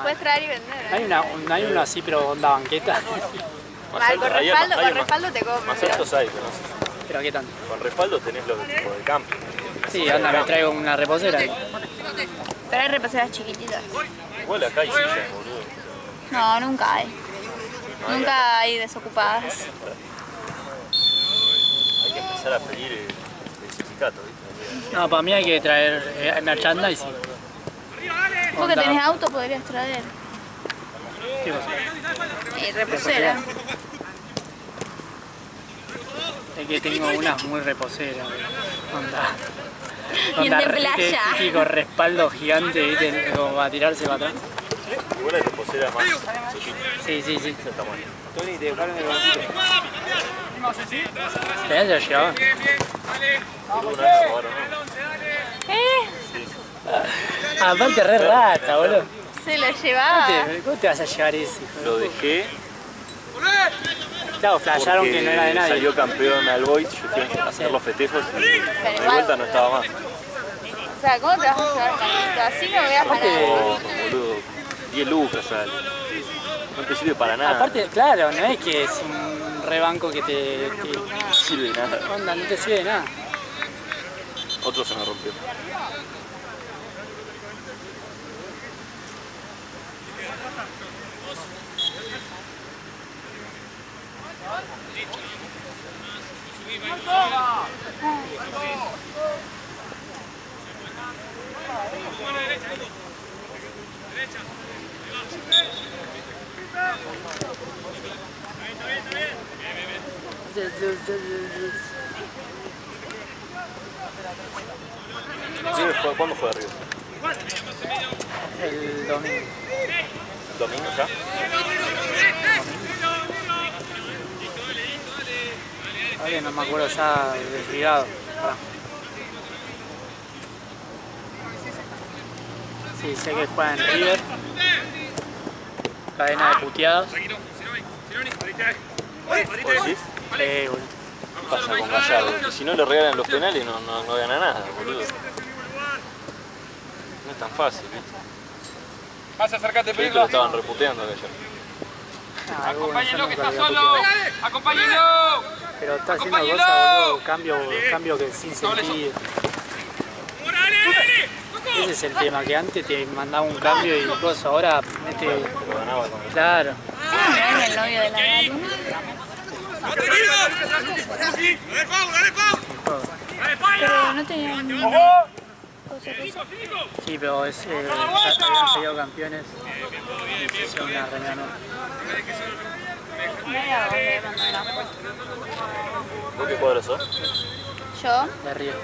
Puedes traer y vender. Hay uno así, pero onda banqueta. Mal, con respaldo te compro. Más altos hay, pero no sé. Pero qué tanto. Con respaldo tenés los de tipo de camping. Sí, anda, me traigo una reposera. Pero hay reposeras chiquititas. Igual acá hay sillas, boludo. No, nunca hay. Nunca hay desocupadas. Hay que empezar a pedir el sindicato, ¿viste? No, para mí hay que traer merchandising. Vos que tenés auto podrías traer. ¿Qué cosa? Y reposera. Es que tengo unas muy reposeras. Y de playa. Y con respaldo gigante, ¿viste? Como para tirarse para atrás. Igual hay reposera más chiquita. Sí. Ese tamaño. Tony, te dejaron el banquito. ¿Te lo llevaba? Una vez me robaron, ¿no? Aparte re rata, boludo. Se lo llevaba. ¿Cómo te vas a llevar ese? Lo dejé. Claro, flasharon que no era de nadie. Salió campeón al Boys, yo fui a hacer los festejos y de vuelta no estaba más. O sea, ¿cómo te vas a llevar tanto? Así me voy a parar. Oh, boludo, 10 lucas sale. No te sirve para nada. Aparte, claro, no es que es un rebanco que te... No sirve de nada. Onda, no te sirve de nada. Otro se me rompió. ¿Cuándo fue River? El domingo. ¿El domingo ya? Vale, no me acuerdo ya desligado. Sí, sé que juega en River. Cadena de puteados. ¿Vos decís? Sí, boludo. ¿Qué pasa con Gallardo? Que si no le regalan los penales no gana nada, boludo. No es tan fácil, ¿viste? Vas a acercarte, Yo lo estaban reputeando a Gallardo. Acompáñenlo que está solo. Acompáñenlo. Pero está haciendo cosas, boludo, cambio que sin sentido. Ese es el tema, que antes te mandaba un cambio y cosas, ahora mete... Pero ganaba con Claro. Era el novio de la Galu. Pero no tenía ninguna cosa. Sí, pero ya habían salido campeones y se hicieron una reunión. Mira, vos le mandó una foto. ¿Vos qué cuadro sos? Yo, De Río.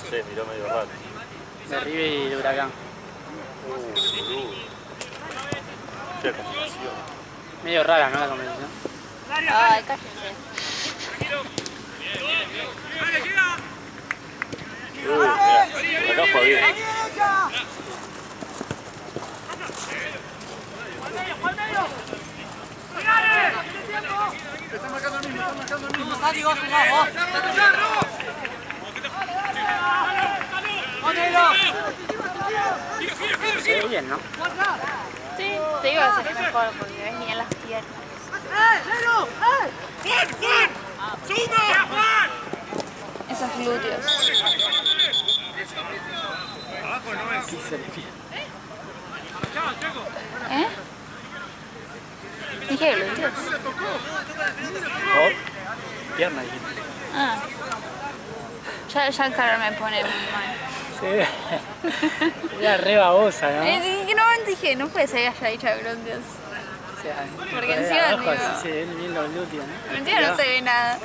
Sí, miró medio raro. De River y de Huracán. Boludo. Qué combinación. Medio rara, ¿no? La combinación. ay, cállense. Mirá, acá fue bien. Se ve bien, ¿no? Sí, te digo que es mejor porque ves bien las piernas. Esos glúteos. ¿Eh? Dije glúteos. Oh, pierna dijiste. Ah. Ya el calor me pone muy mal. Sí. Era re babosa, ¿no? Que no dije, no puede ser que haya dicho glúteos. O sea, Porque por encima, abajo digo, así se ven bien los glúteos, ¿no? mentira, no se ve nada.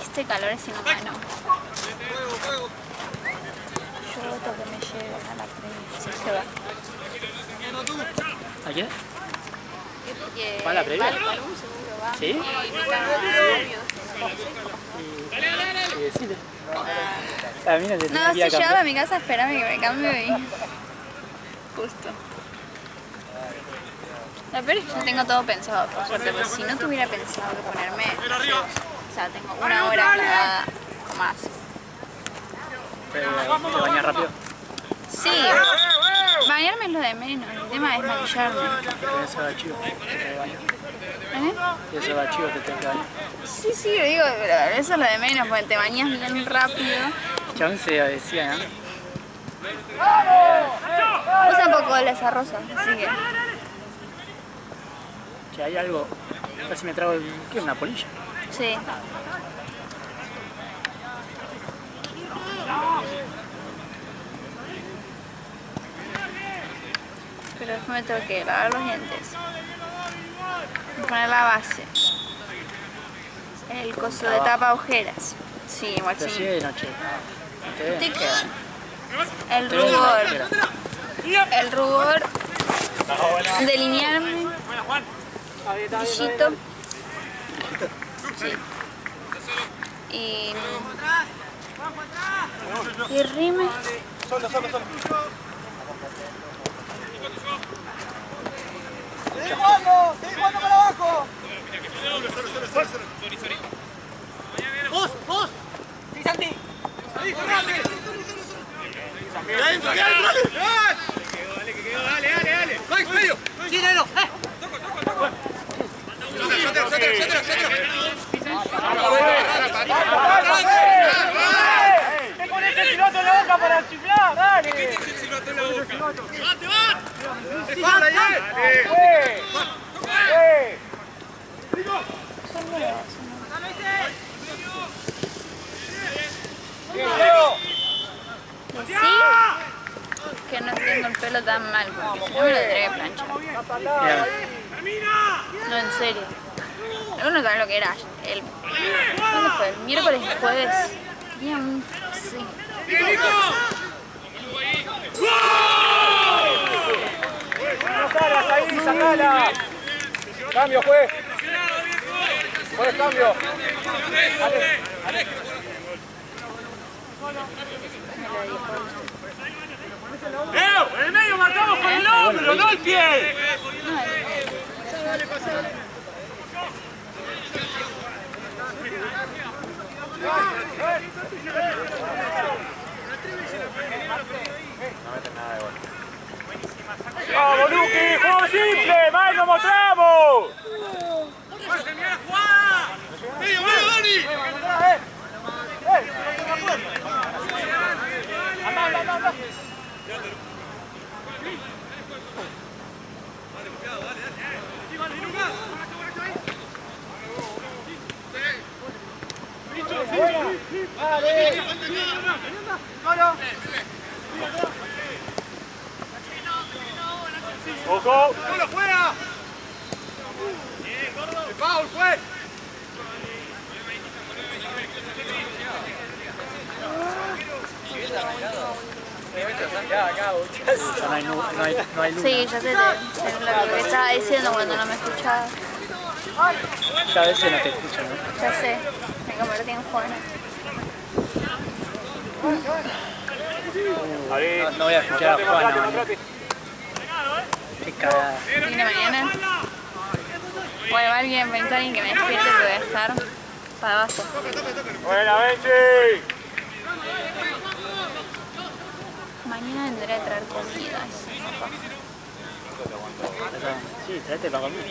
Este calor es inhumano. Yo voto que me lleven a la previa. Sí, se va. ¿A quién? Porque ¿Va a la previa? Palum seguro va. ¿Sí? Y invitan a novios. Y decirle. A mí no se No, si llego a mi casa, espérame que me cambio y... Justo. La peor es que ya tengo todo pensado, por suerte, pero si no tuviera pensado que ponerme... sea, tengo una hora clavada más. ¿Te bañas rápido? Sí, bañarme es lo de menos, el tema es maquillarme. ¿Tienes agachivo? ¿Te bañas? ¿Eh? ¿Tienes agachivo? ¿Te tenés que bañar? Sí, sí, digo, pero eso es lo de menos, porque te bañas bien rápido. El chabón se decía, ¿no? Usa un poco de esa rosa, así que... Che, hay algo... Casi me trago ¿qué? ¿Una polilla? Sí. Pero después me tengo que lavar los dientes. Poner la base. El coso de tapa agujeras. Sí, Pero guachín. sí de noche. ¿No te ven? ¿Te queda? El Te ven la rubor. ojera. El rubor. Delinearme. Brillito. Sí. Y rime. ¡Sigue jugando para abajo! ¡Vos! ¡Sí, Santi! ¡Sí, Fernández! ¡Bien, dale! ¡Dale! ¡Medio! ¡Sí, Nero! ¡Te pones el piloto en la boca para chiflar! ¡Dale! ¿Qué tienes el silbato en la boca? ¡Va! ¡Se fala ahí! Decí que no tengo el pelo tan mal, porque si no me lo tendría que planchar. No, en serio. Algunos saben lo que era. ¿Cuándo fue? ¿El miércoles y jueves? Tenía un... Sí. ¡No salgas ahí! ¡Sacala! ¡Cambio, juez! ¡Juez, cambio! ¡En el medio marcamos con el hombro, no el pie! ¡Vamos, Luqui! ¡Juego simple! ¡Más lo mostramos! ¡Medio, Dani! ¡Anda! ¡Ojo! ¡No lo juega! ¡El foul, juez! No hay luna. Sí, ya sé lo que estaba diciendo cuando no me escuchaba. Ya a veces no te escuchan, ¿no? Ya sé, me convertí en Juana. No voy a escuchar a Juana mañana. Qué cagada. Vine mañana. Voy a llevar alguien que me despierte porque voy a estar para abajo. ¡Buena, Benji! Mañana vendré a traer comida. Sí, tráete para comer.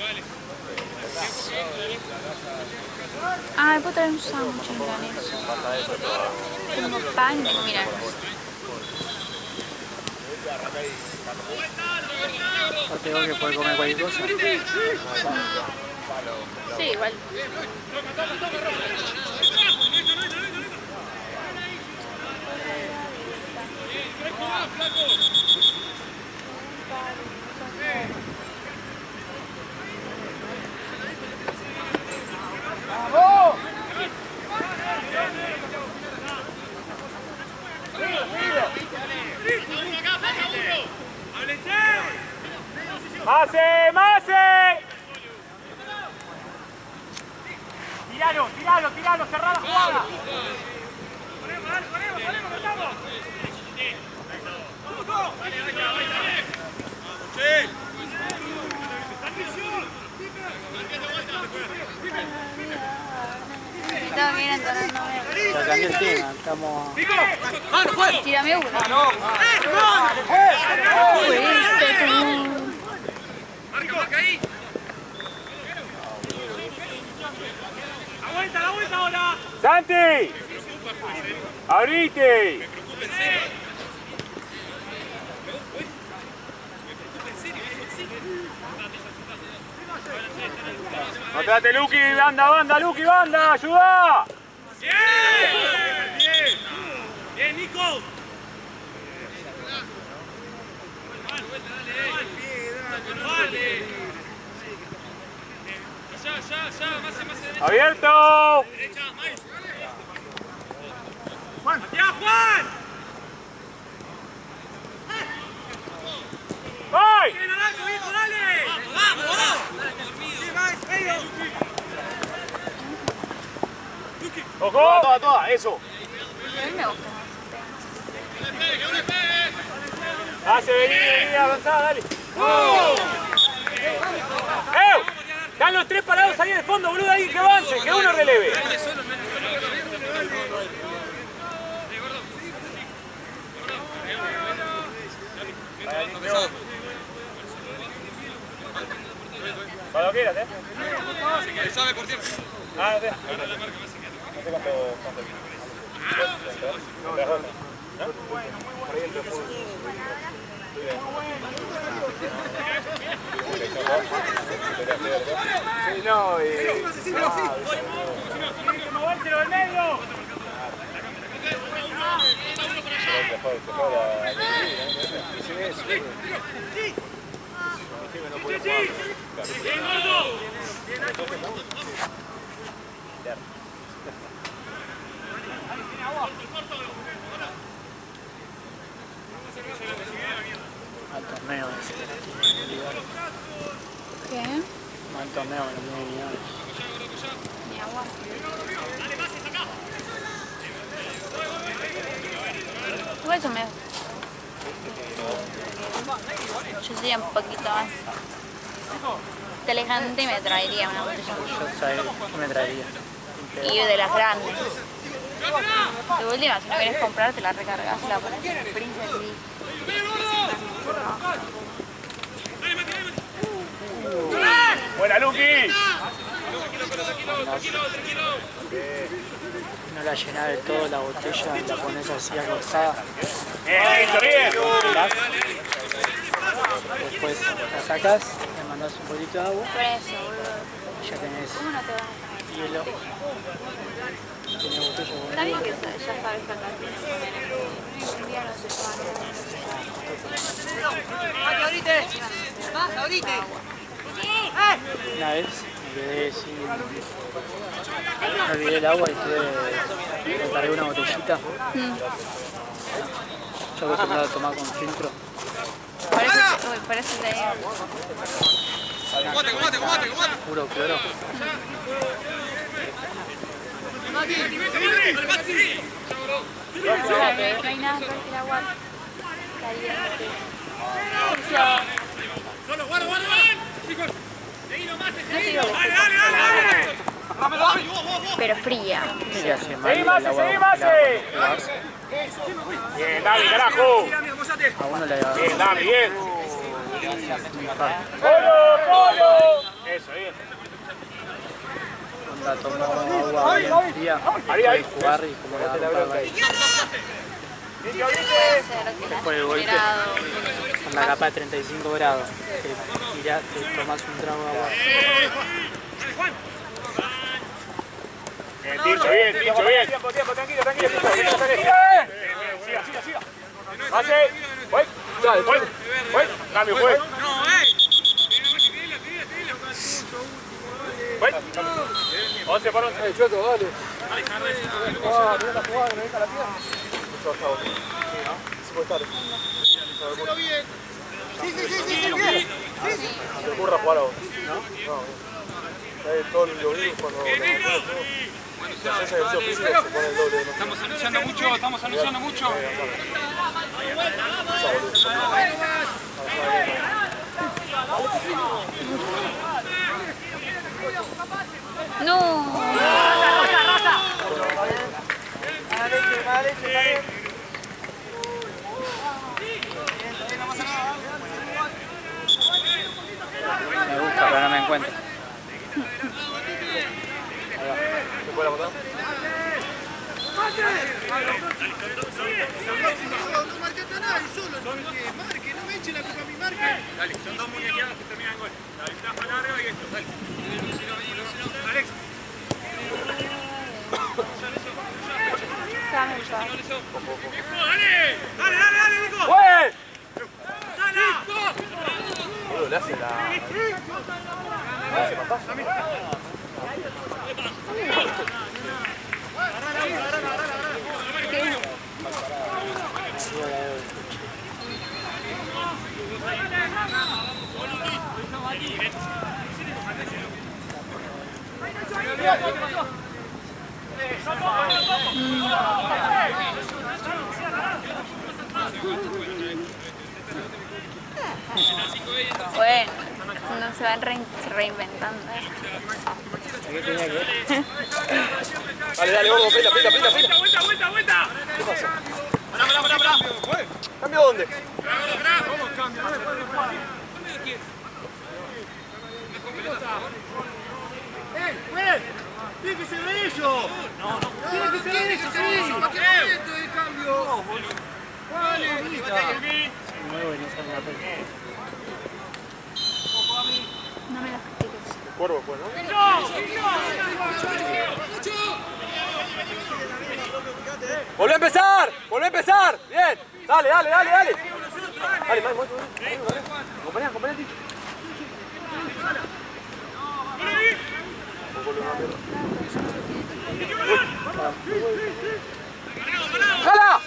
Ah, puedo traer un sándwich en milanesa. Tengo pan y tengo milanesa. Aparte vos que podés comer cualquier cosa. Sí, igual. ¡Mase! ¡Tiralo! ¡Cerrá la jugada! Necesitaba entonándome. Ya cambié el tema, estamos... Tírame una. Marca ahí. La vuelta ahora. ¡Santi! ¡Abrite! ¡Mátate, Luqui! ¡Banda, Luqui, banda! ¡Ayuda! Bien, Nico. ¡Abierto! Juan. ¡Ya, Juan! ¡Ay! ¡Bien, Naranjo, hijo, dale! ¡Vamos! ¡Sí, más, medio! ¡Ojo! ¡Toda, eso! A mí me gusta. ¡Hace venir, avanzada, dale! Están los tres parados ahí en el fondo, boludo, ahí que avance, que uno releve. Cuando quieras, Sabe por tiempo. Ah, no sé. No sé cuánto viene. Sí, no, ¡Movérselo del medio! ¡Bien, gordo! Al torneo ese. ¿Qué? Al torneo que no tiene ni nada. Mi agua. Igual eso me... Yo sería un poquito más inteligente y me traería una botella. Yo sabía que me traería. Y de las grandes. De última, si no querés comprar, te la recargas y la pones en el Princess y... ¡Buena, Luqui! No la llenás de todo la botella y la pones así acostada. ¡Bien, bien! Después la sacás, le mandás un poquito de agua Por eso, boludo. y ya tenés ¿Cómo no te vas a hielo. Tenés botella con Está bien que ya sabes que acá tiene un día no se ¡Más, ahorita! Una vez me quedé sin... Me olvidé el agua y me cargué una botellita. Yo acostumbrado a tomar con filtro. Por eso te digo. ¡Combate! Puro cloro. No hay nada peor que el agua caliente. ¡Solo, guarda! No te digo pero fría. Se hace mal el ¡Seguimase, agua. seguimase! ¡Bien, Dami, carajo! A uno le da ¡Bien, Dami, bien! un infarto. ¡Polo! Eso, bien. Cuando tomó agua bien fría, puede jugar y como la ropa va ahí. Después de golpe, con la capa de 35 grados, te tomas un trago de agua. Bien, Tincho, bien. Tiempo, tranquilo. Siga. Pase. Voy. Cambio, fue. Voy. 11 por 11. Chueco, dale. Ah, mira la jugada, me deja la pierna. Mucho bajado. Sí, ¿no? Sí puede estar. Sí, bien. No se ocurra jugar ahora. No. Todo el domingo cuando se hace ejercicio físico se pone el doble. Estamos anunciando mucho. No. ¿Puede la patada? No marcaste a nadie, solo marque, no me eche la culpa a mi marque. Dale, son dos muñequeadas que terminan en gol. Dale, taja larga y esto, dale. Alex. Dame el palo. Dale, Nico. ¡Güey! ¡Sala! Boludo, le hace la... Le hace patazo. Bueno, no se van reinventando. ¿Qué tenía que ver? Dale, vamos, pela. ¡Vuelta! ¿Qué pasa? Pará. ¿Cambio dónde? ¡Tiene que ser eso! ¡Tiene que ser eso, sí! ¡Momento de cambio! ¡Vale! Nuevo y no sabe la peli. No me las critiques. Cuervo fue, ¿no? ¡Volvé a empezar! ¡Bien! ¡Dale! Dale, Mike, acompañá, Ticho. ¡Jala!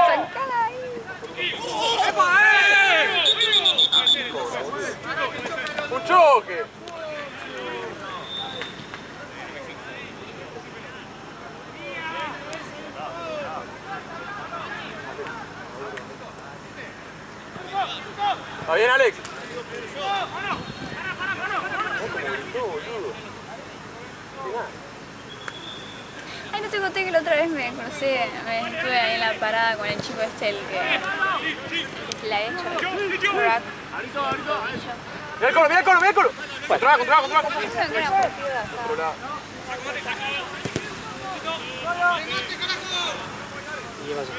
¡Sacala ahí! ¡Un choque! ¿Está bien, Alex? Ay, no te conté que la otra vez me conocí, estuve ahí en la parada con el chico este, el que la he hecho. Crack. Mira el colo. Controla. Eso que era un partido de acá. ¿Y qué pasó?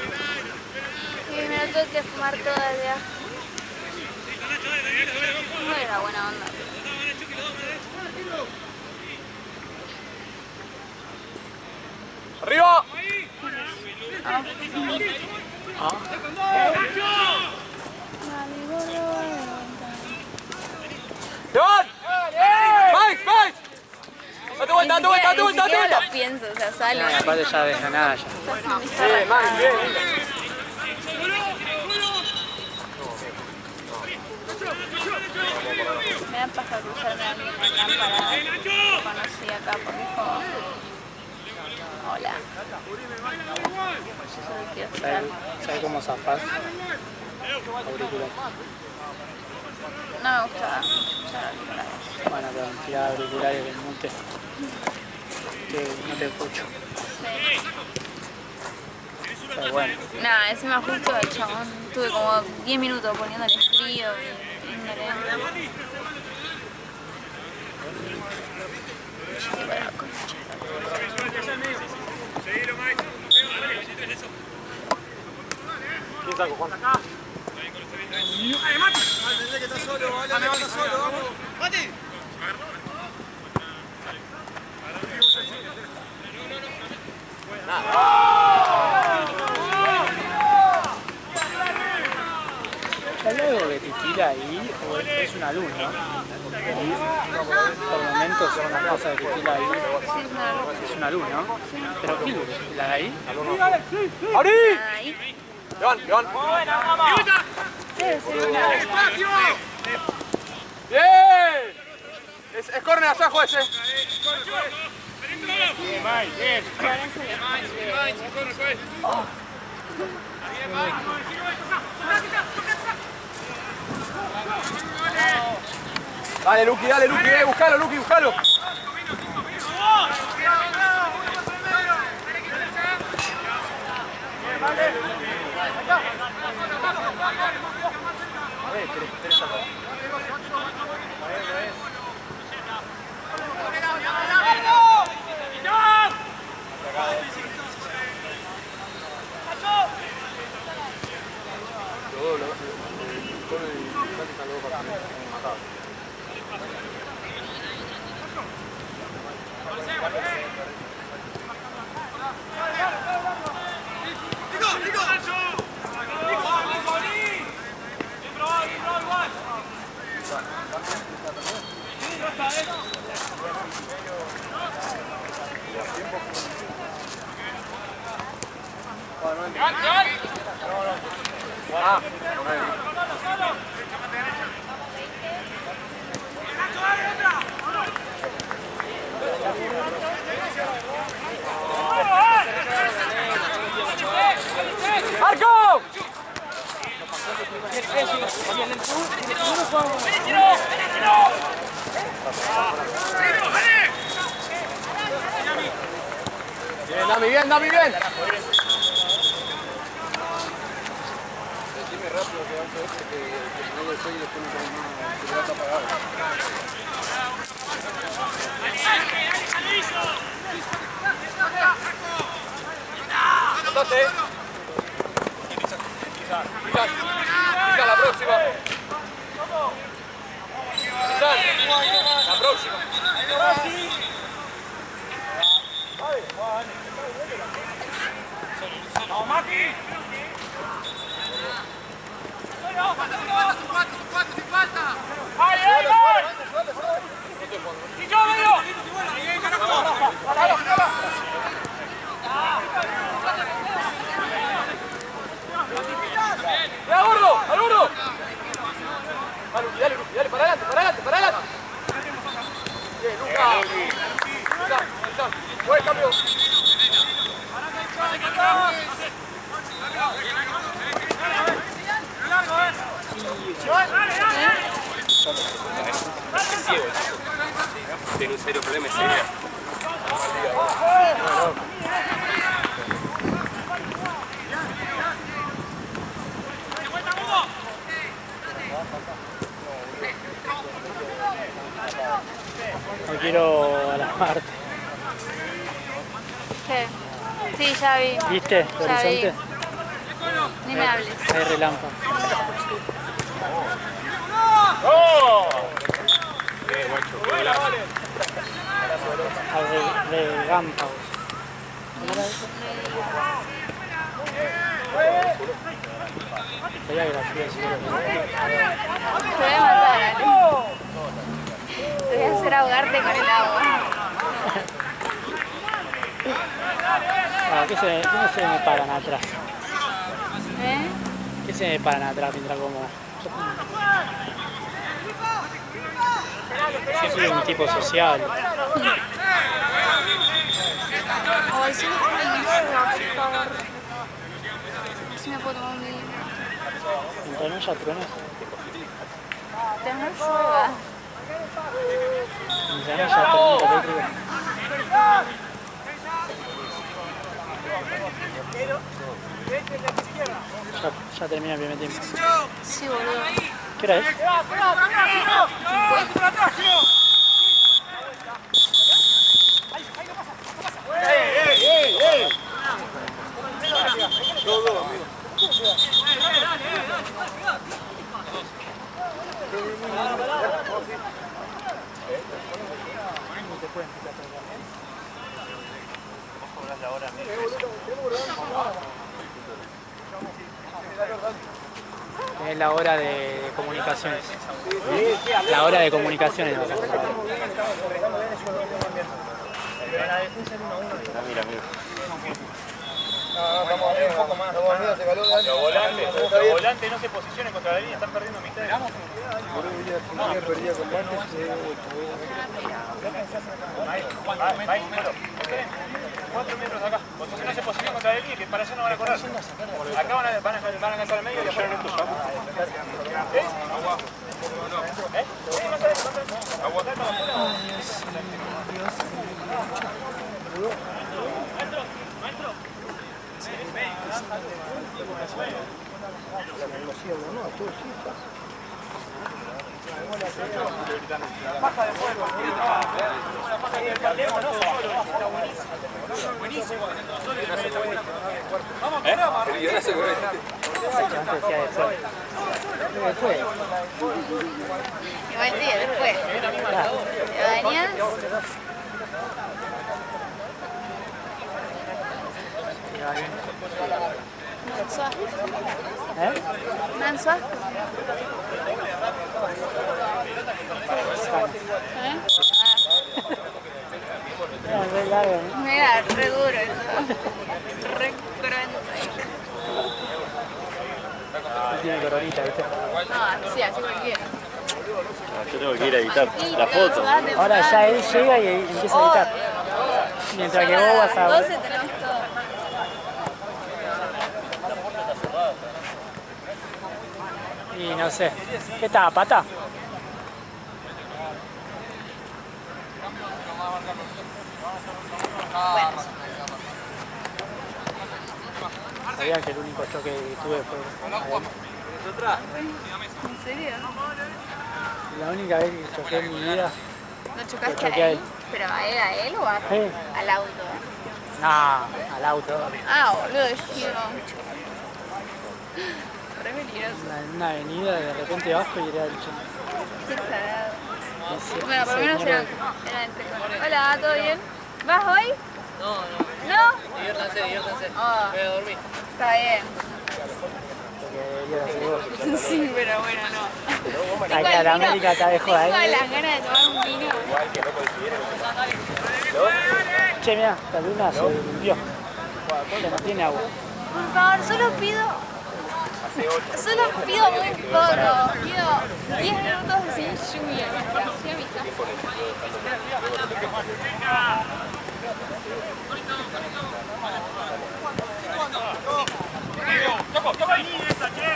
Y me lo tuve que fumar todo el día. No era buena onda. ¡Arriba! ¡Levan! ¡Mike! ¡Date vuelta! Ni siquiera lo pienso, o sea, sale. No, aparte ya de nada ya. Bien, Mike, bien. Me da paja cruzarme a mí en la parada que conocí acá porque dijo hola. Yo solo quiero estar. ¿Sabes cómo zafás? Auricular. No me gusta escuchar auriculares. Bueno, pero tirar auriculares que no te escucho. Sí. Pero bueno, Nada, encima justo el chabón tuve como 10 minutos poniéndole frío y poniéndole. Llevo la concha. ¿Quién saco, Juan? Vale, que está solo, vamos. ¡Mati! ¿hay algo que te tira ahí o es una luz, no? Por momentos son una cosa que te tira ahí. Es una luz, ¿no? ¿Pero qué luz? ¿La de ahí? ¡Abrí! Ahí. Levan. ¡Espacio! ¡Bien! Es córner allá, juez. Dale, Luqui, buscalo, Luqui, buscalo. ¡Marco! Bien, Dami, bien. Decime rápido que vamos a ver que no le estoy y después no tengo más, que le va a apagado. Andate. Quizá la próxima. La próxima. ¡Vamos, Maki! ¡Sin falta! ¡Ahí, ahí, ahí! ¡Y yo, medio! ¡Ya, gordo! ¡Al gordo! Dale, para adelante. Bien, Lucas. Buen cambio. Tiene un serio problema ese día. No quiero alarmarte. ¿Qué? Sí, ya vi. ¿Viste el Ya vi. horizonte? Ni me hables. Hay relámpago. ¡Oh! Hay relámpagos. Sería gracioso. Te voy a matar, Ale. Te voy a hacer ahogarte con el agua. ¿Qué se me paran atrás? ¿Eh? ¿Qué se me paran atrás mientras como? Yo soy un tipo social. Ay, si no puedo por favor. Si me puedo tomar un vino. Mientras no haya truenos. Te no llueva. Mientras no haya tormenta eléctrica. Ya termina el primer tiempo. Sí, boludo. ¿Qué hora es? Es la hora de comunicaciones. La hora de comunicaciones vas a cobrar. Mira. Estamos un poco más. Los volantes no se posicionen contra la línea, están perdiendo mitad. Ahí, 4 metros acá. Porque no se posicionan contra la línea, que para allá no van a correr. Acá van a alcanzar al medio y afuera. ¿Eh? Igual sí, después. ¿Te bañas? Manso asco. Manso asco. Re largo, ¿no? Mira, re duro eso. Re cruento. Tiene coronita, ¿viste? No, sí, así cualquiera. Yo tengo que ir a editar la foto. Ahora ya él llega y empieza a editar. Mientras que vos vas a... 12 tenemos todo. Y no sé. ¿Qué está? ¿Pata? Sabían que el único choque que tuve fue... ¿En serio? La única vez que choqué en mi vida... ¿No Lo chocaste choqué a a él? él. ¿Pero a él o a, Sí. al auto? No, al auto. Ah, boludo, yo digo... Re peligroso. En una avenida, de repente bajo y era el choque. Qué tarado. Ese- Bueno, por lo ese menos mierda. eran entre colores. Hola, ¿todo bien? ¿Vas hoy? No, ¿No? diviértanse. Ah, Voy a dormir. está bien. Porque debería hacer vos. Sí, pero bueno, no. Acá la América está de joda, Tengo ¿eh? las ganas de tomar un vino. Che, mirá, la luna se limpió. Ya no tiene agua. Por favor, solo pido muy poco. Pido 10 minutos sin lluvia. ¿Sí, amiga?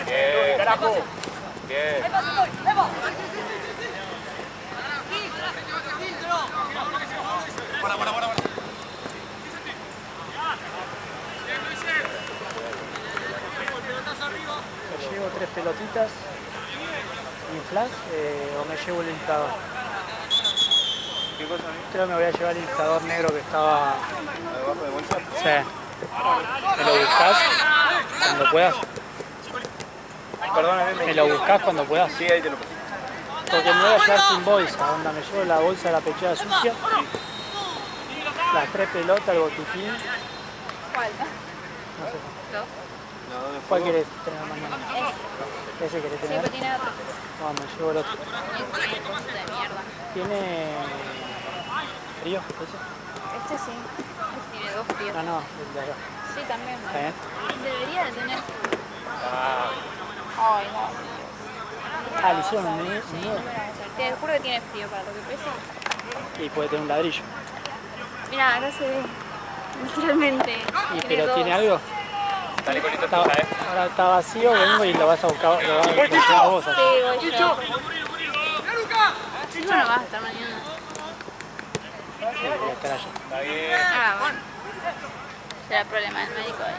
Bien, carajo. Bien. Me llevo 3 pelotitas y un flash o me llevo el inflador. ¿Qué cosa? Creo que me voy a llevar el inflador negro que estaba... ¿Abajo de bolsa? Sí. ¿Me lo buscas cuando puedas? Perdóname. ¿Me lo buscas cuando puedas? Sí, ahí te lo paso. Porque me voy a llevar sin bolsa, onda, me llevo la bolsa de la pechera sucia, las 3 pelotas, el botiquín, ¿Cuál? no sé. ¿Dos? ¿Cuál querés tener mañana? ¿Ese querés Sí, tener? pero tiene otro. No, me llevo el otro. Tiene cosas de mierda. ¿Tiene frío ese? Este sí. Este tiene 2 fríos. No, el de allá. Sí, también. ¿Está bien? Debería de tener. Ay, no. Ah, le hicieron un Sí, nuevo bueno, te juro que tiene frío para lo que pesa. y puede tener un ladrillo. Mira, acá se ve. Literalmente. ¿Pero dos. tiene algo? Dale, Colito, Está, ahora está vacío, vengo y lo vas a buscar, lo vas a buscar vos. Sí, así. voy yo. Tú no vas a estar mañana. Sí, voy a estar allá. Está bien. Ah, bueno. Será problema del médico ahí.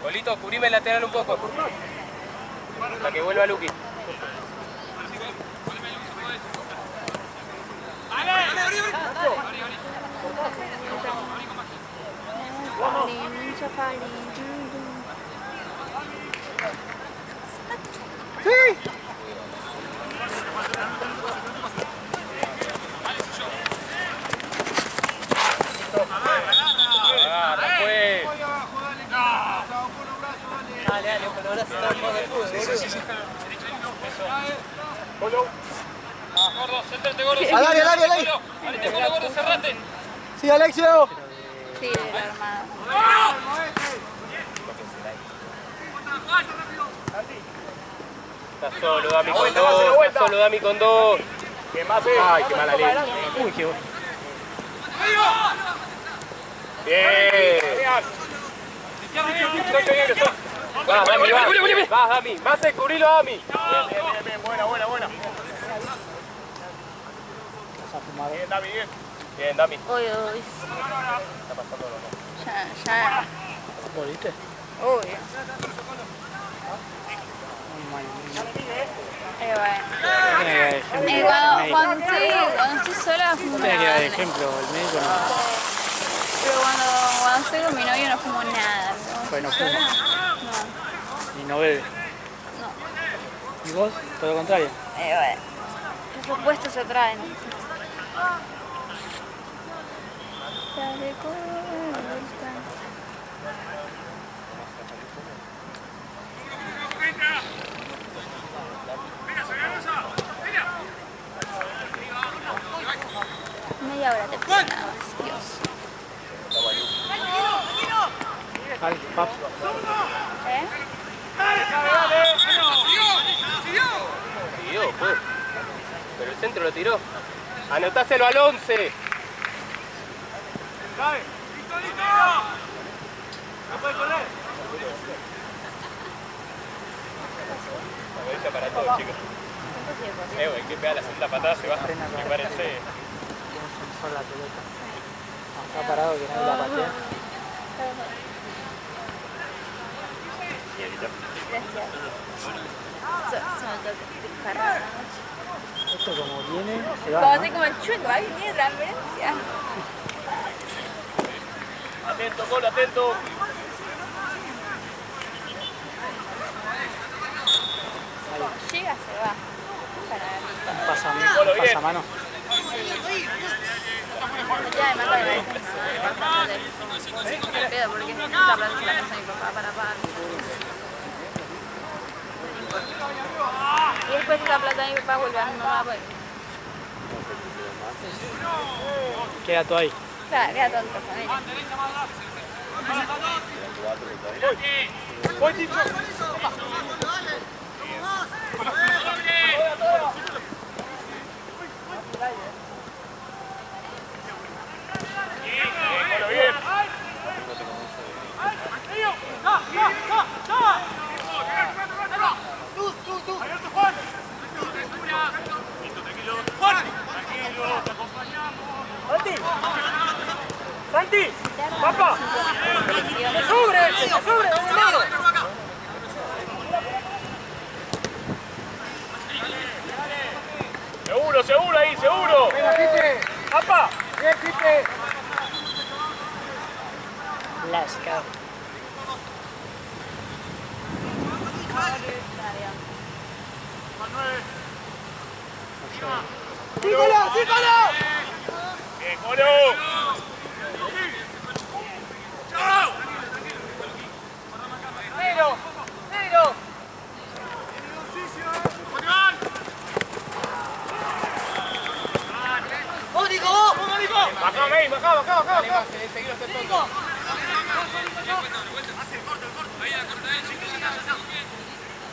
Colito, cubrime el lateral un poco. Para que vuelva Luqui. Agarra, pues. Dale, pero ahora se está jugando el fútbol. Gordo, sentate, gordo. Dale. Alete con la gordo, cerrate. Sí, Alexio. Sí, del armado. Está solo, Dami con dos. Está solo, Dami con dos. Ay, qué mala ley. Uy, qué bueno. Bien. Vas, Dami, vas. Vas, Dami. Más cubrilo, Dami. Bien, buena. a fumar. Bien, Dami, bien. Bien, Dami. Uy, uy. Está pasando lo no. Ya. ¿Volviste? Uy. Cuando estoy sola fumo Tiene que dar nada. ejemplo, el médico no. Pero cuando estoy con mi novio no fumo nada. Pues no Sola, fuma. no. Y no bebe. No. ¿Y vos? Todo lo contrario. Bueno. Los opuestos se atraen. Dale corta. Media hora te pido nada más, Dios. Dale, papi. ¿Eh? Siguió, pues. Pero el centro lo tiró. Anotáselo al 11. ¡Dale! ¡Listo, listo! ¡No puede correr! Aprovecha para todo, chicos. Hay que pegar la segunda patada, se va. Prepárense. Tiene un sensor la pelota. No, está parado que nadie la patea. Gracias. Se me toca disparar. Esto como viene, se va. Como ¿no? así como el chueco, ahí tiene transferencia. Atento, gol, atento. Llega, se va. Para Pasamano. ya me mata la defensa. Me pedo porque esta plata se la pasa a mi papá para pagar. Y después esa plata de mi papá vuelve a mi mamá. Pues. Queda todo ahí. Claro, queda tonto con ella. ¡Voy, Ticho! Bien. ¡Santi! ¡Papá! ¡Que sobre! ¡Que sobre! ¡Hermano! Seguro, seguro ahí, seguro. ¡Venga, Pipe! ¡Papá! ¡Bien, Pipe! Let's go. ¡Sígalo! ¡Sígalo! Bien, Colo. ¡Negro! ¡Negro! ¡Vos, Nico! ¡Vos, Nico! Bajá, May, bajá.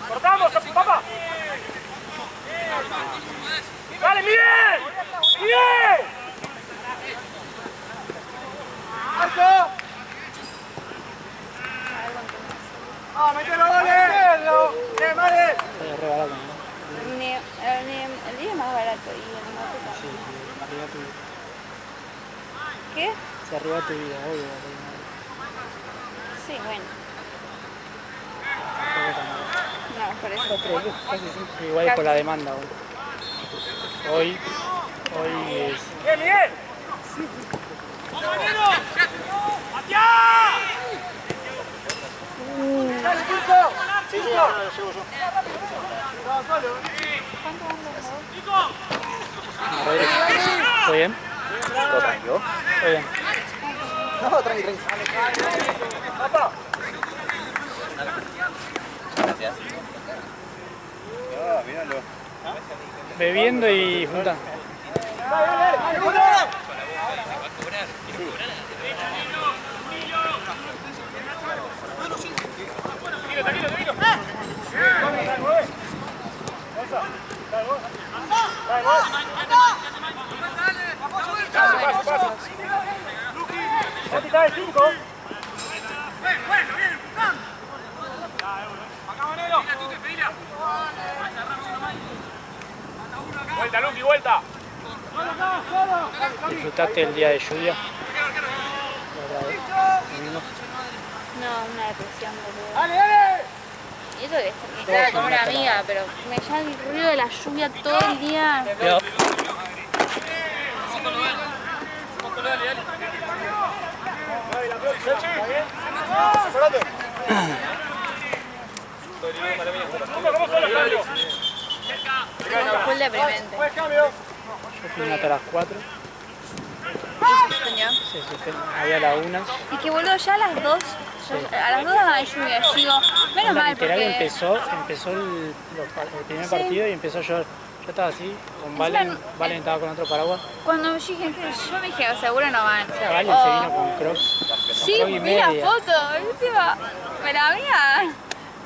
¡Cortamos, papá! ¡Dale, Miguel! ¡Miguel! ¡Marco! ¡Ah, mételo, goles! ¡Bien, vale! Está re barato, ¿no? El día es más barato y el moto Sí, también. sí, arriba tu vida. ¿Qué? Se arriba tu vida, obvio. Sí, bueno. Arriba. No, por eso. Pero casi siempre igual es por la demanda. Hoy es... ¡Bien, Miguel! ¡Compañero! ¡Allá! ¡Dale, Nico! Sí, sí, ahora lo llevo yo. ¡Vamos, solo! ¡Nico! ¿Todo bien? ¿Todo tranquilo? Todo bien. No, tranqui. ¡Papá! Gracias. Ah, míralo. Bebiendo y juntando. Tranquilo. Pasa. ¡Capitán de 5! Vuelta, Luqui, vuelta. ¿Disfrutaste el día de lluvia? No, una depresión, boludo. ¡Dale, dale! Y eso que estaba con una amiga, pero me llama el ruido de la lluvia todo el día. Cuidado. Fue deprimente. Yo fui hasta las 4. Se suspendió. Se suspendió. Había la 1. Y que boludo, ya a las 2, a las 2 hay lluvia. Yo digo, menos mal Literal porque... empezó el primer partido y empezó a llover. Yo estaba así, con Valen, Valen estaba con otro paraguas. Cuando yo me dije, seguro no van. O sea, Valen se vino con Crocs. Sí, Crocs y vi la media. foto, encima, me la veía.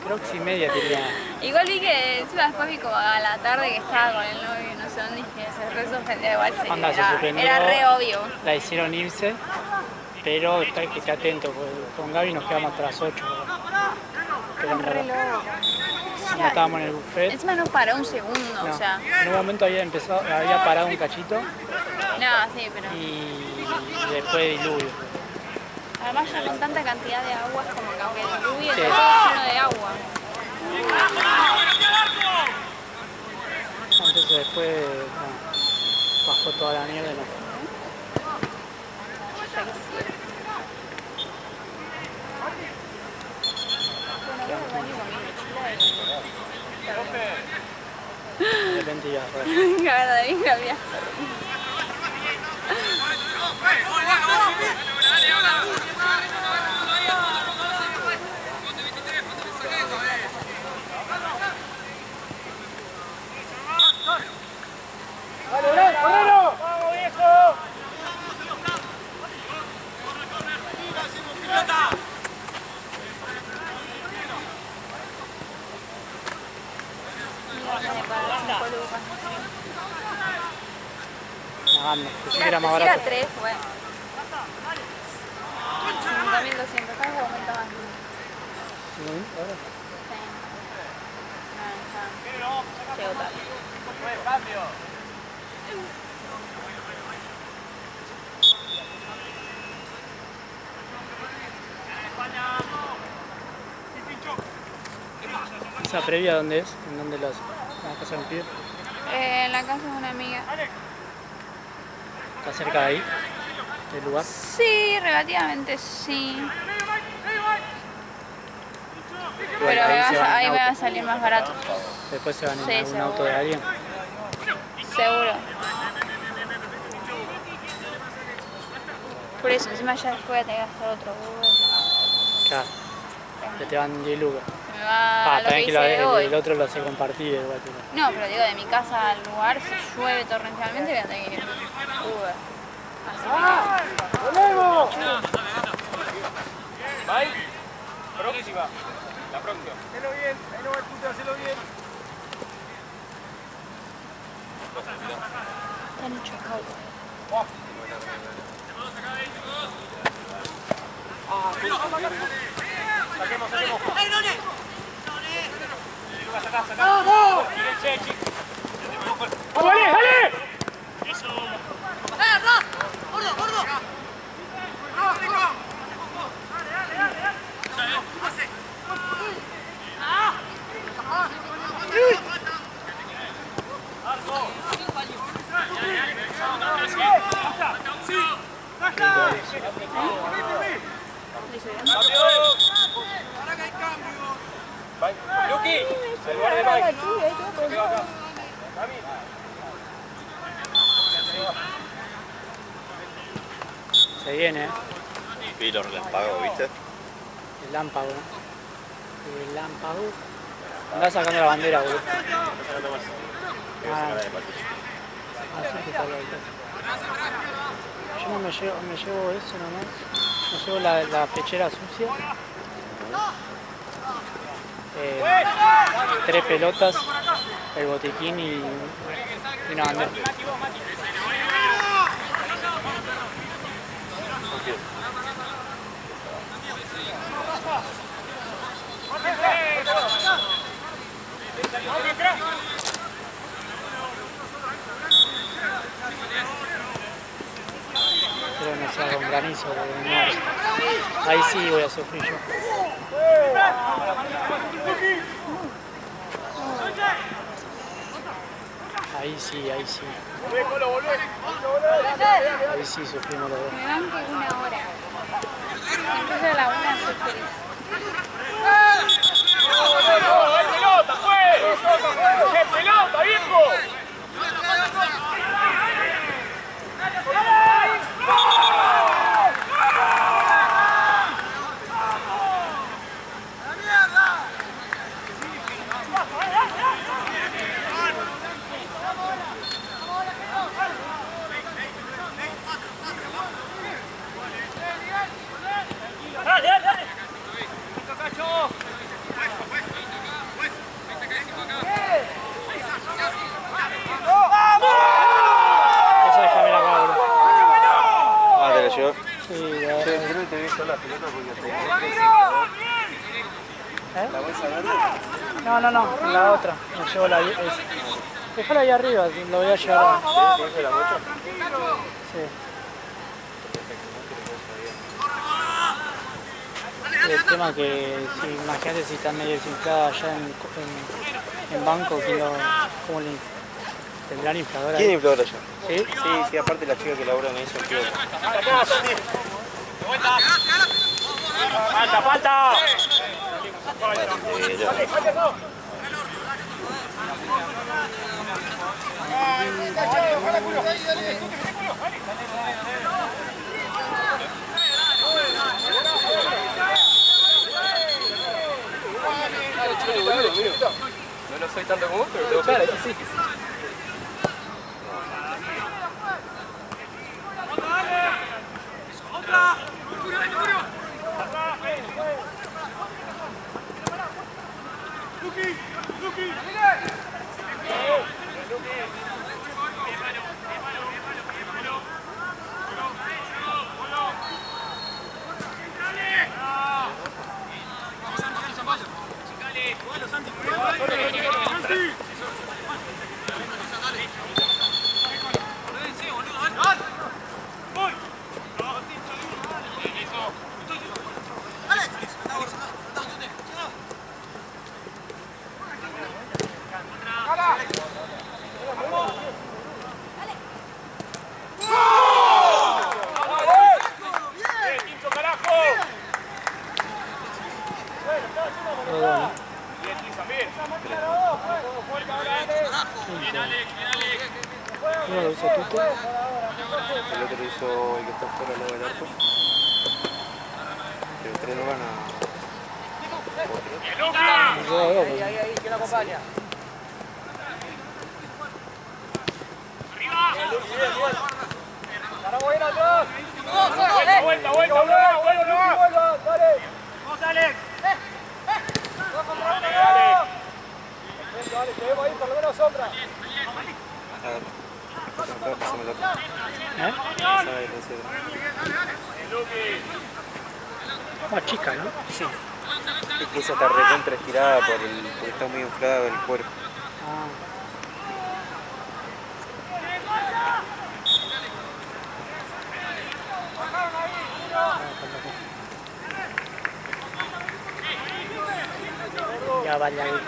Crocs y media tenía. Igual vi que encima después vi como a la tarde que estaba con el novio, no sé dónde, y dije, se re suspendió, igual Anda, se suspendió. era re obvio. La hicieron irse, pero que esté atento, porque con Gaby nos quedamos hasta las 8. Re loco. No estábamos en el buffet. Encima no paró un segundo, No. o sea, En un momento había parado un cachito no, sí, pero... y después diluvio. Además ya con tanta cantidad de agua es como que aunque diluvie, Sí. está todo lleno de agua. Entonces después bajó toda la nieve. ¿No? Ya quisiera. De repente ya fue. La verdad, bien cambiado. ¡Dale, Moreno! ¡Vamos, viejo! Pensé que era más barato. Era 3, bueno. 5.200, cada momento más. Ahora. Sí. Llego tarde. Buen cambio. ¿Esa previa dónde es? ¿En dónde lo hace? ¿En la casa del pibe? En la casa de una amiga. ¿Está cerca de ahí? ¿Del lugar? Sí, relativamente sí. Pero ahí me va a salir más barato. Después se van en Sí, algún seguro. auto de alguien. Seguro. Por eso, encima ya después voy a tener que hacer otro Google. Claro. Que te van 10 lucas. Me va a lo que también que hice de hoy. el otro lo hace compartir. El guate. No, pero digo, de mi casa al lugar, si llueve torrencialmente, voy a tener que ir Uber. Así ¡Volvemos! ¿Vai? Próxima. La próxima. Hacelo bien, ahí no va el puto, hacelo bien. que están chocados. Saquemos. ¡Vamos! ¡Dale! Luqui, el lugar de Mike. Se viene, Vi los relámpagos, ¿viste? el lámpago, ¿no? El lámpago. Andá sacando la bandera, boludo. Así que está la Yo no me llevo eso nomás. Me llevo la pechera sucia. 3 pelotas, el botiquín y una bandera. sea con granizo de marzo. Ahí sí voy a sufrir yo. Ahí sí, ahí sí. Ahí sí sufrimos los dos. Me banco 1 hora. Después de la 1 sufrí. pelota, fue! ¡Qué pelota, viejo! Esa déjame la cabra. Ah, ¿te la llevó? Sí, la verdad. Creo que te vi la pelota porque te ¿Eh? ¿La bolsa verde? No, la otra. Me llevo la esa. Déjala ahí arriba, lo voy a llevar. ¿Te dijo la bocha? Sí. El tema que, si, imagínate si están medio desinfladas allá en banco, ¿cómo le tendrán infladora? ¿Quién infladora allá? ¿Sí? Sí, aparte la chica que labura en eso, tío. ¡Falta, falta! No soy tanto como vos, pero tengo cara, sí. Uno lo hizo Tuto. El otro lo hizo el que está fuera al lado del arco. Pero los tres no van a... Ahí, ¿quién lo acompaña? ¡Vuelta, dale! ¡Vamos, Alex! Dale, quedemos ahí, por lo menos sombra. Pásame la otra. ¿Eh? Pásame la Más chica, ¿no? Sí. Es que esa está recontra estirada porque está muy inflada el cuerpo. Ya vaya ahí.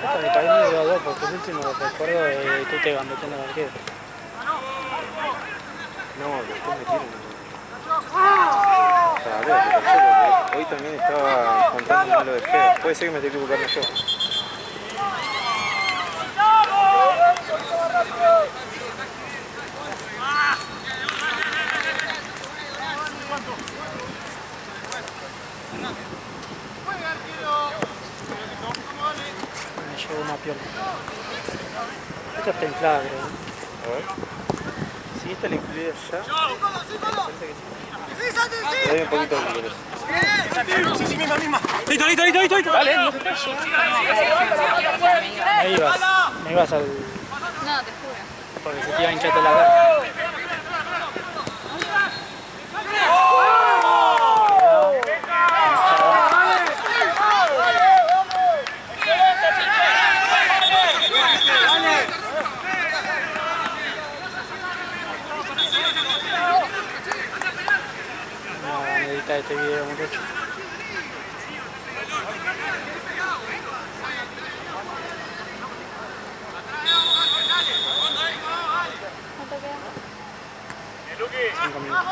Esto me cae muy de dos porque el último recuerdo de Tutega metiendo el arquero. No, después metieron. Para ver, hoy también estaba contando lo de Fede. Puede ser que me esté equivocando yo. Me llevo una pierna. Esta está inflada, creo. A ver. Si esta le influye allá. Parece que sí. Le doy un poquito de líquido. Sí, misma. Listo. Dale. Me ibas al... No, te juro. porque se te iba a hincharte la cara. mitad de este video, muchachos. ¿Cuánto queda? 5 minutos.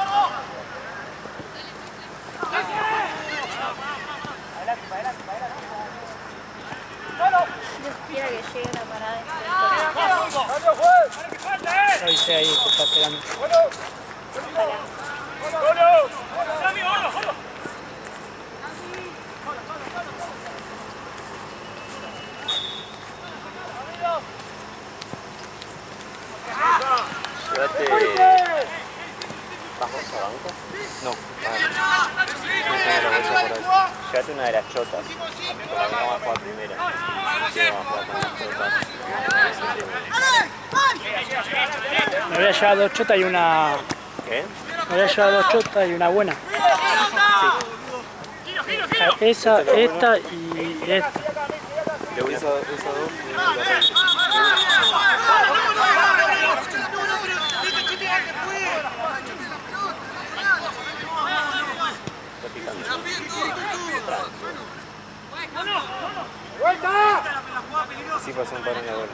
Dios quiera que llegue la parada. Lo hice ahí, que está esperando. Llévate... ¿Bajos a banco? No. Llévate una de las chotas. Porque a mí vamos a jugar primera. Sí, vamos a jugar con las chotas. Me voy a llevar 2 chotas y una... ¿Qué? Me voy a llevar 2 chotas y una buena. Esa, esta y esta. Luego esa dos y la otra. Está picando. Así pasó un par en la bola.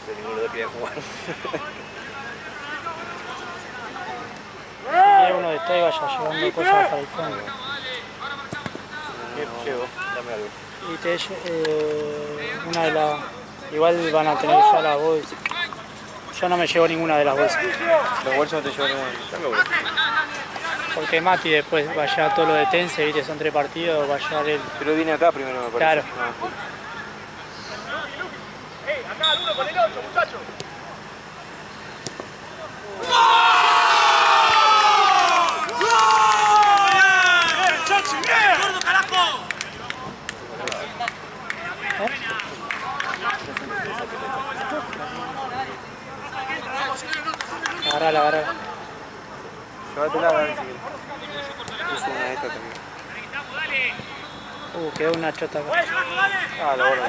Pero ninguno de quería jugar. Y uno de ustedes vaya llevando cosas para el fondo. Llevo, dame algo. Y una de las... Igual van a tener ya la bolsa. Yo no me llevo ninguna de las bolsas. Los bolsos no te llevan dame uno. Porque Mati después va a llevar todo lo de Tense, viste, son 3 partidos, va a llevar él. Pero viene acá primero, me parece. Claro. Acá el 1 con el 8, muchachos. Agarrala, agarrala. Llévatela a ver si quieres. Es una de estas también. Quedó una chota acá. Ah, la borra.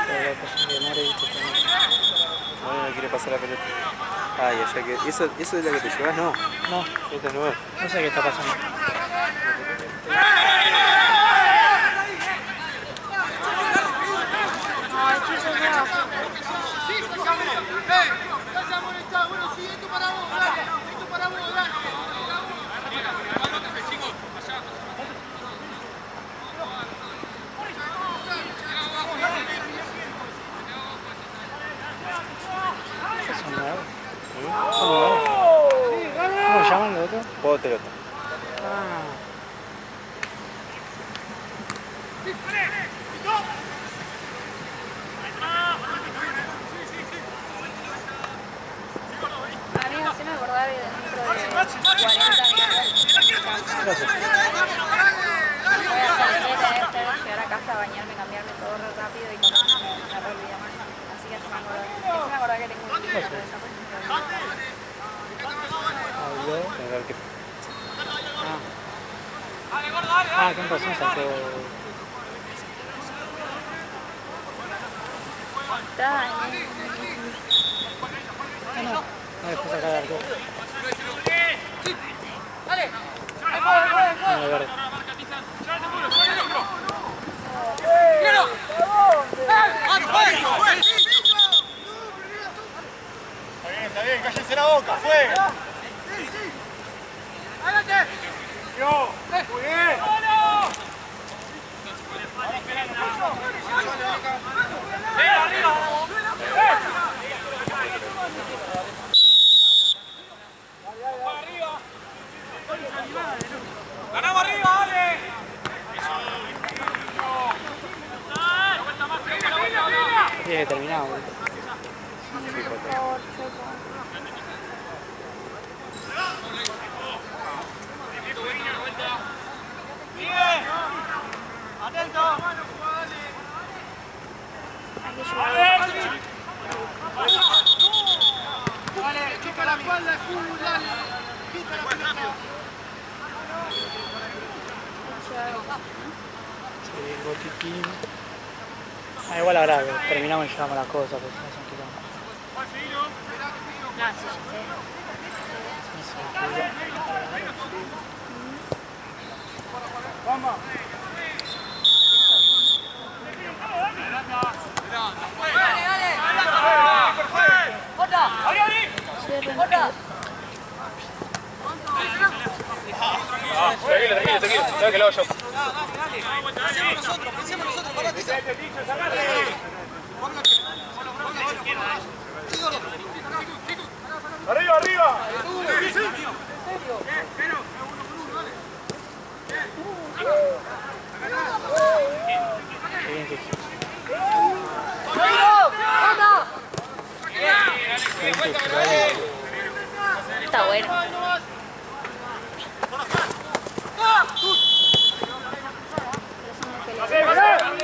Pero pues, que More, viste, No quiere pasar la pelota. Ah, ya que... ¿Eso es la que te llevas? No. no, Esta es nueva. no sé qué está pasando. Ay, chicos, no. Son nuevos. Son nuevos. ¿Cómo se llaman los otros? Juego pelota. Ah. A mí me hace acordar de dentro de 40 minutos. Gracias. Voy a salir de llegar a casa, bañarme, cambiarme todo re rápido y como me re olvida más. Así que se me acordar que tengo un video de esa cosa. Habló. A ver qué... ¿Qué pasó? Sacó... Está No dejó sacar el arco. No, de verde. Está bien, cállense la boca, juega. Yo, muy bien. ¡Ganamos arriba, dale! Tiene que terminar, boludo. Dale, chica la espalda, dale. Quita la pelota. Sí, botiquín. Igual ahora terminamos y llevamos las cosas, pues no son kilómetros. No, sí, ya sé. Tranquilo, sabes que lo hago yo. ¡Arriba, arriba! Está bueno.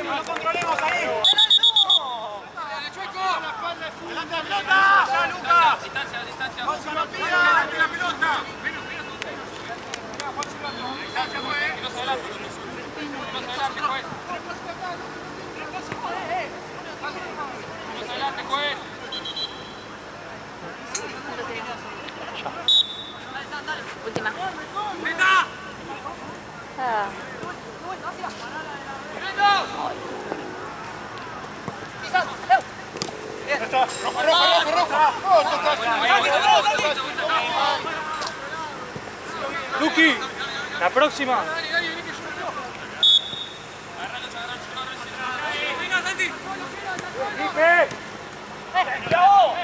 ¡No controlemos ahí! ¡Adelante, pelota! ¡Ya, Luca! ¡Distancia, distancia! ¡La pelota! ¡Distancia, juez! ¡Que no se adelante! ¡Que no se adelante, juez! ¡Que no se adelante, juez! Última. ¡Meta! Ah. Luqui, la próxima. ¡Venga, Santi! ¡Bravo!